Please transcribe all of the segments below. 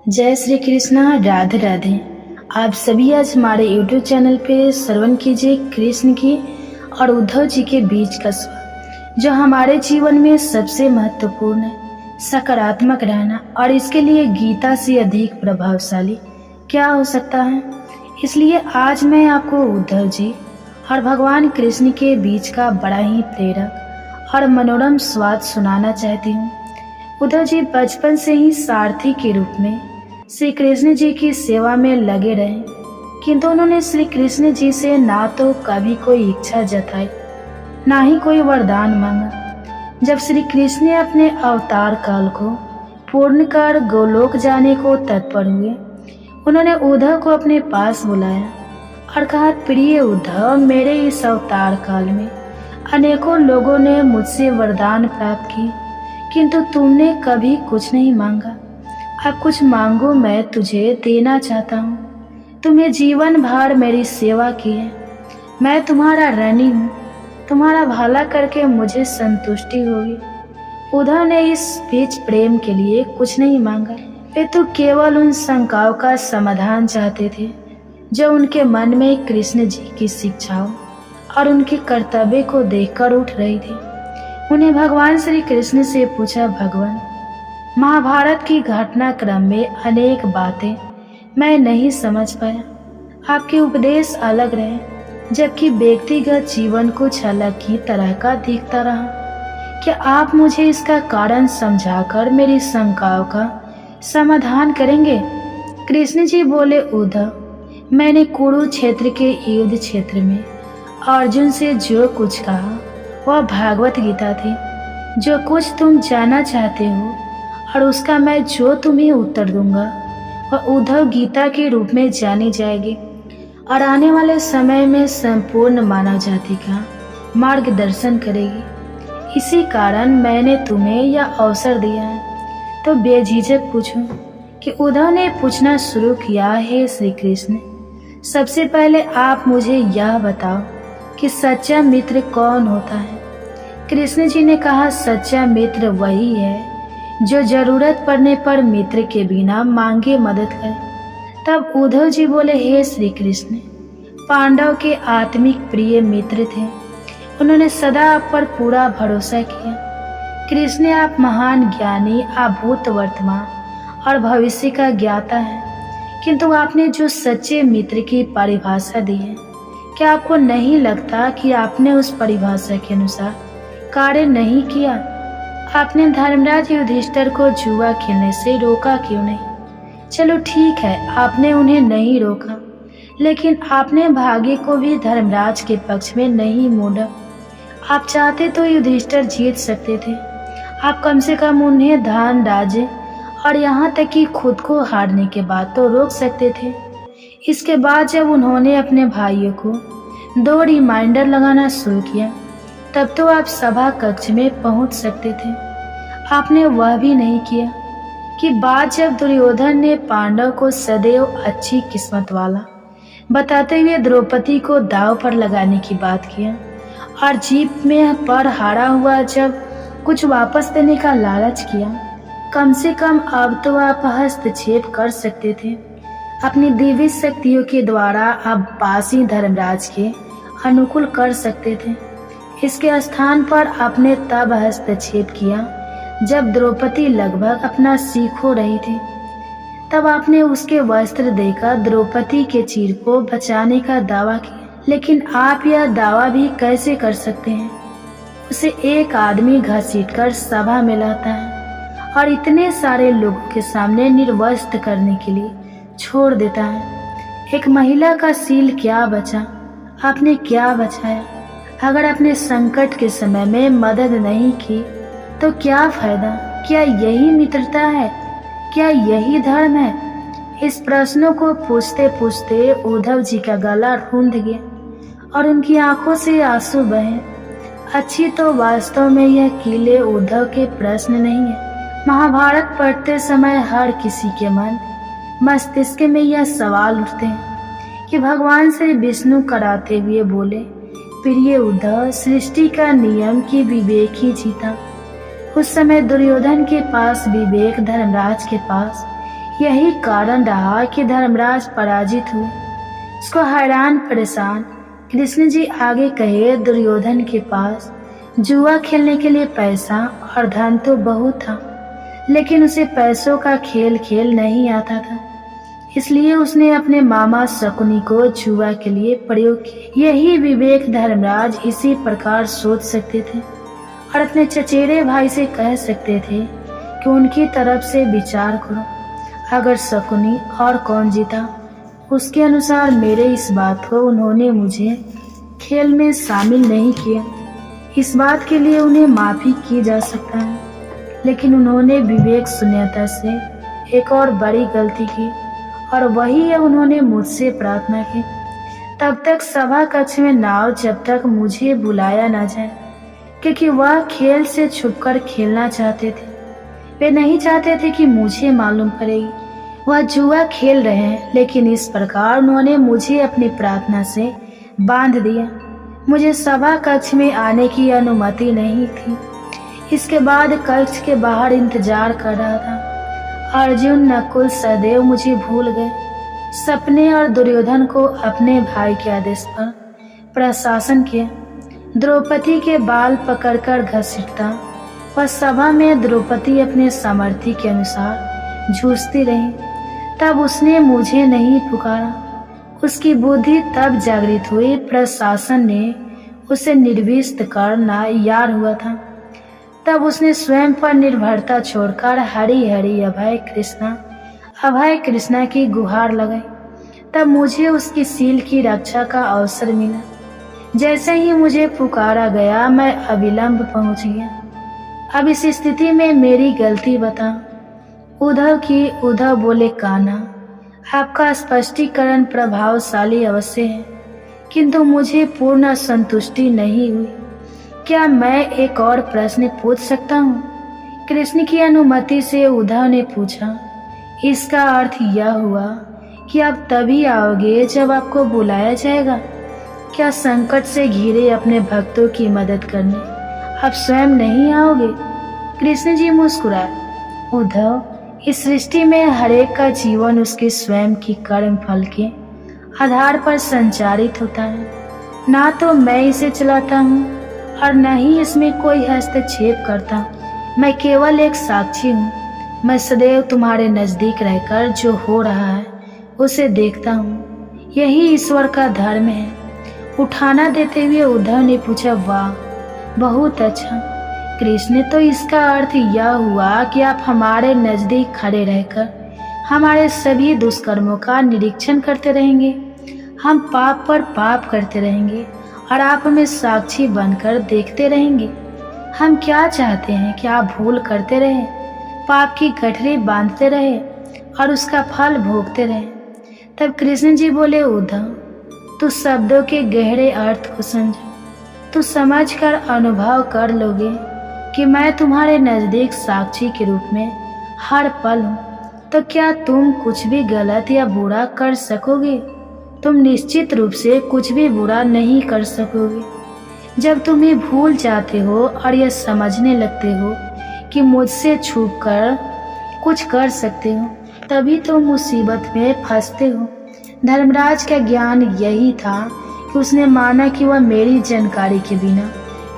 जय श्री कृष्णा। राधे राधे। आप सभी आज हमारे YouTube चैनल पे श्रवण कीजिए कृष्ण की और उद्धव जी के बीच का स्वर, जो हमारे जीवन में सबसे महत्वपूर्ण है। सकारात्मक रहना और इसके लिए गीता से अधिक प्रभावशाली क्या हो सकता है। इसलिए आज मैं आपको उद्धव जी और भगवान कृष्ण के बीच का बड़ा ही प्रेरक और मनोरम स्वाद सुनाना चाहती हूँ। उद्धव जी बचपन से ही सारथी के रूप में श्री कृष्ण जी की सेवा में लगे रहे, किंतु उन्होंने श्री कृष्ण जी से ना तो कभी कोई इच्छा जताई, ना ही कोई वरदान मांगा। जब श्री कृष्ण ने अपने अवतार काल को पूर्ण कर गोलोक जाने को तत्पर हुए, उन्होंने उद्धव को अपने पास बुलाया और कहा, प्रिय उद्धव, मेरे इस अवतार काल में अनेकों लोगों ने मुझसे वरदान प्राप्त की, किंतु तुमने कभी कुछ नहीं मांगा। अब कुछ मांगो, मैं तुझे देना चाहता हूँ। तुम्हें जीवन भर मेरी सेवा की है, मैं तुम्हारा ऋणी हूँ, तुम्हारा भला करके मुझे संतुष्टि होगी। उद्धव ने इस बीच प्रेम के लिए कुछ नहीं मांगा, वे तो केवल उन शंकाओं का समाधान चाहते थे जो उनके मन में कृष्ण जी की शिक्षाओं और उनके कर्तव्य को देखकर उठ रही थी। उन्हें भगवान श्री कृष्ण से पूछा, भगवान, महाभारत की घटनाक्रम में अनेक बातें मैं नहीं समझ पाया। आपके उपदेश अलग रहे, जबकि व्यक्तिगत जीवन कुछ अलग ही तरह का दिखता रहा। क्या आप मुझे इसका कारण समझाकर मेरी शंकाओं का समाधान करेंगे? कृष्ण जी बोले, उद्धव, मैंने कुरुक्षेत्र के युद्ध क्षेत्र में अर्जुन से जो कुछ कहा वह भागवत गीता थी। जो कुछ तुम जानना चाहते हो और उसका मैं जो तुम्हें उत्तर दूंगा वह उद्धव गीता के रूप में जानी जाएगी और आने वाले समय में संपूर्ण मानव जाति का मार्गदर्शन करेगी। इसी कारण मैंने तुम्हें यह अवसर दिया है। तो बेझिझक पूछूं कि उद्धव ने पूछना शुरू किया, है श्री कृष्ण, सबसे पहले आप मुझे यह बताओ कि सच्चा मित्र कौन होता है? कृष्ण जी ने कहा, सच्चा मित्र वही है जो जरूरत पड़ने पर मित्र के बिना मांगे मदद करे। तब उद्धव जी बोले, हे श्री कृष्ण, पांडव के आत्मिक प्रिय मित्र थे, उन्होंने सदा आप पर पूरा भरोसा किया। कृष्ण, आप महान ज्ञानी, आप भूत वर्तमान और भविष्य का ज्ञाता है, किंतु आपने जो सच्चे मित्र की परिभाषा दी है, क्या आपको नहीं लगता कि आपने उस परिभाषा के अनुसार कार्य नहीं किया? आपने धर्मराज युधिष्ठिर को जुआ खेलने से रोका क्यों नहीं? चलो ठीक है, आपने उन्हें नहीं रोका, लेकिन आपने भाग्य को भी धर्मराज के पक्ष में नहीं मोड़ा। आप चाहते तो युधिष्ठिर जीत सकते थे, आप कम से कम उन्हें धन, राज्य और यहाँ तक कि खुद को हारने के बाद तो रोक सकते थे। इसके बाद जब उन्होंने अपने भाइयों को 2 रिमाइंडर लगाना शुरू किया, तब तो आप सभा कक्ष में पहुंच सकते थे। आपने वह भी नहीं किया कि बाद जब दुर्योधन ने पांडव को सदैव अच्छी किस्मत वाला बताते हुए द्रौपदी को दांव पर लगाने की बात किया और जीत में पर हारा हुआ जब कुछ वापस देने का लालच किया, कम से कम अब तो आप हस्तक्षेप कर सकते थे। अपनी दिव्य शक्तियों के द्वारा आप पासी धर्मराज के अनुकूल कर सकते थे। इसके स्थान पर आपने तब हस्तक्षेप किया जब द्रौपदी लगभग अपना सीख हो रही थी। तब आपने उसके वस्त्र देकर द्रौपदी के चीर को बचाने का दावा किया। लेकिन आप यह दावा भी कैसे कर सकते हैं? उसे एक आदमी घसीटकर सभा में लाता है और इतने सारे लोगों के सामने निर्वस्त्र करने के लिए छोड़ देता है। एक महिला का सील क्या बचा? आपने क्या बचाया? अगर आपने संकट के समय में मदद नहीं की तो क्या फायदा? क्या यही मित्रता है? क्या यही धर्म है? इस प्रश्नों को पूछते पूछते उद्धव जी का गला रूंध गया और उनकी आंखों से आंसू बहे। अच्छी तो वास्तव में यह कीले उद्धव के प्रश्न नहीं है। महाभारत पढ़ते समय हर किसी के मन मस्तिष्क में यह सवाल उठते हैं कि भगवान श्री विष्णु कराते हुए बोले, प्रिय उद्धव, सृष्टि का नियम की विवेक ही जीता। उस समय दुर्योधन के पास विवेक, धर्मराज के पास यही कारण रहा कि धर्मराज पराजित हुए। उसको हैरान परेशान कृष्ण जी आगे कहे, दुर्योधन के पास जुआ खेलने के लिए पैसा और धन तो बहुत था, लेकिन उसे पैसों का खेल नहीं आता था। इसलिए उसने अपने मामा शकुनी को जुआ के लिए प्रयोग किया। यही विवेक धर्मराज इसी प्रकार सोच सकते थे और अपने चचेरे भाई से कह सकते थे कि उनकी तरफ से विचार करो। अगर शकुनी और कौन जीता, उसके अनुसार मेरे इस बात को उन्होंने मुझे खेल में शामिल नहीं किया, इस बात के लिए उन्हें माफी की जा सकता है। लेकिन उन्होंने विवेक शून्यता से एक और बड़ी गलती की, और वही है उन्होंने मुझसे प्रार्थना की, तब तक सभा कक्ष में ना आओ जब तक मुझे बुलाया ना जाए, क्योंकि वह खेल से छुपकर खेलना चाहते थे। वे नहीं चाहते थे कि मुझे मालूम पड़ेगी वह जुआ खेल रहे हैं। लेकिन इस प्रकार उन्होंने मुझे अपनी प्रार्थना से बांध दिया। मुझे सभा कक्ष में आने की अनुमति नहीं थी। इसके बाद कक्ष के बाहर इंतजार कर रहा था। अर्जुन, नकुल, सहदेव मुझे भूल गए। सपने और दुर्योधन को अपने भाई के आदेश पर प्रशासन किया। द्रौपदी के बाल पकड़कर घसीटता वह सभा में द्रौपदी अपने सामर्थ्य के अनुसार जूझती रही। तब उसने मुझे नहीं पुकारा। उसकी बुद्धि तब जागृत हुई। प्रशासन ने उसे निर्विष्ट करना यार हुआ था। तब उसने स्वयं पर निर्भरता छोड़कर हरि हरि अभय कृष्णा की गुहार लगाई। तब मुझे उसकी सील की रक्षा का अवसर मिला। जैसे ही मुझे पुकारा गया, मैं अविलंब पहुंच गया। अब इस स्थिति में मेरी गलती बता। उद्धव बोले, कान्हा, आपका स्पष्टीकरण प्रभावशाली अवश्य है, किंतु मुझे पूर्ण संतुष्टि नहीं हुई। क्या मैं एक और प्रश्न पूछ सकता हूँ? कृष्ण की अनुमति से उद्धव ने पूछा। इसका अर्थ यह हुआ कि आप तभी आओगे जब आपको बुलाया जाएगा। क्या संकट से घिरे अपने भक्तों की मदद करने आप स्वयं नहीं आओगे? कृष्ण जी मुस्कुराए। उद्धव, इस सृष्टि में हरेक का जीवन उसके स्वयं की कर्म फल के आधार पर संचालित होता है। ना तो मैं इसे चलाता हूँ और न ही इसमें कोई हस्तक्षेप करता। मैं केवल एक साक्षी हूँ। मैं सदैव तुम्हारे नजदीक रहकर जो हो रहा है उसे देखता हूँ। यही ईश्वर का धर्म है। उठाना देते हुए उद्धव ने पूछा, वाह, बहुत अच्छा कृष्ण, तो इसका अर्थ यह हुआ कि आप हमारे नजदीक खड़े रहकर हमारे सभी दुष्कर्मों का निरीक्षण करते रहेंगे। हम पाप पर पाप करते रहेंगे और आप हमें साक्षी बनकर देखते रहेंगे। हम क्या चाहते हैं कि आप भूल करते रहें, पाप की गठरी बांधते रहे और उसका फल भोगते रहे। तब कृष्ण जी बोले, उद्धव, तू शब्दों के गहरे अर्थ को समझ। तू समझ कर अनुभव कर लोगे कि मैं तुम्हारे नजदीक साक्षी के रूप में हर पल हूँ। तो क्या तुम कुछ भी गलत या बुरा कर सकोगे? तुम निश्चित रूप से कुछ भी बुरा नहीं कर सकोगे। जब तुम ये भूल जाते हो और यह समझने लगते हो कि मुझसे छुप कर कुछ कर सकते हो, तभी तो मुसीबत में फंसते हो। धर्मराज का ज्ञान यही था कि उसने माना कि वह मेरी जानकारी के बिना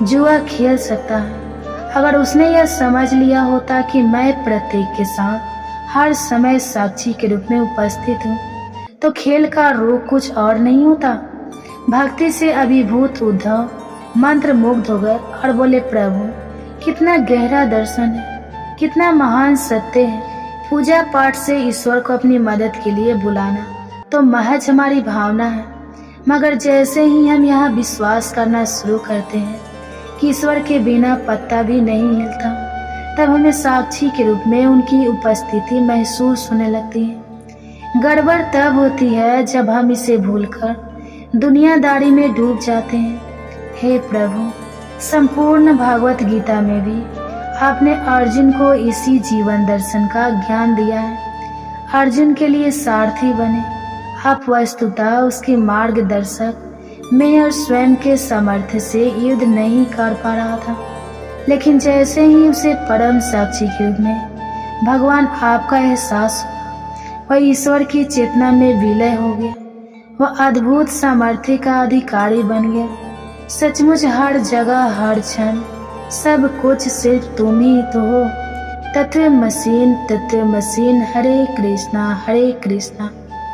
जुआ खेल सकता है। अगर उसने यह समझ लिया होता कि मैं प्रत्येक के साथ हर समय साक्षी के रूप में उपस्थित हूँ, तो खेल का रोग कुछ और नहीं होता। भक्ति से अभिभूत उद्धव मंत्र मुग्ध हो गए और बोले, प्रभु, कितना गहरा दर्शन है, कितना महान सत्य है। पूजा पाठ से ईश्वर को अपनी मदद के लिए बुलाना तो महज हमारी भावना है, मगर जैसे ही हम यहाँ विश्वास करना शुरू करते हैं कि ईश्वर के बिना पत्ता भी नहीं हिलता, तब हमें साक्षी के रूप में उनकी उपस्थिति महसूस होने लगती है। गड़बड़ तब होती है जब हम इसे भूलकर दुनियादारी में डूब जाते हैं। हे प्रभु, संपूर्ण भागवत गीता में भी आपने अर्जुन को इसी जीवन दर्शन का ज्ञान दिया है। अर्जुन के लिए सारथी बने आप, वस्तुतः उसके मार्गदर्शक। मैं और स्वयं के सामर्थ्य से युद्ध नहीं कर पा रहा था, लेकिन जैसे ही उसे परम साक्षी के रूप में भगवान आपका एहसास हुआ, वह ईश्वर की चेतना में विलय हो गया। वह अद्भुत सामर्थ्य का अधिकारी बन गया। सचमुच हर जगह हर क्षण सब कुछ सिर्फ तुम ही तो हो। तत्व मसीन, हरे कृष्णा हरे कृष्णा।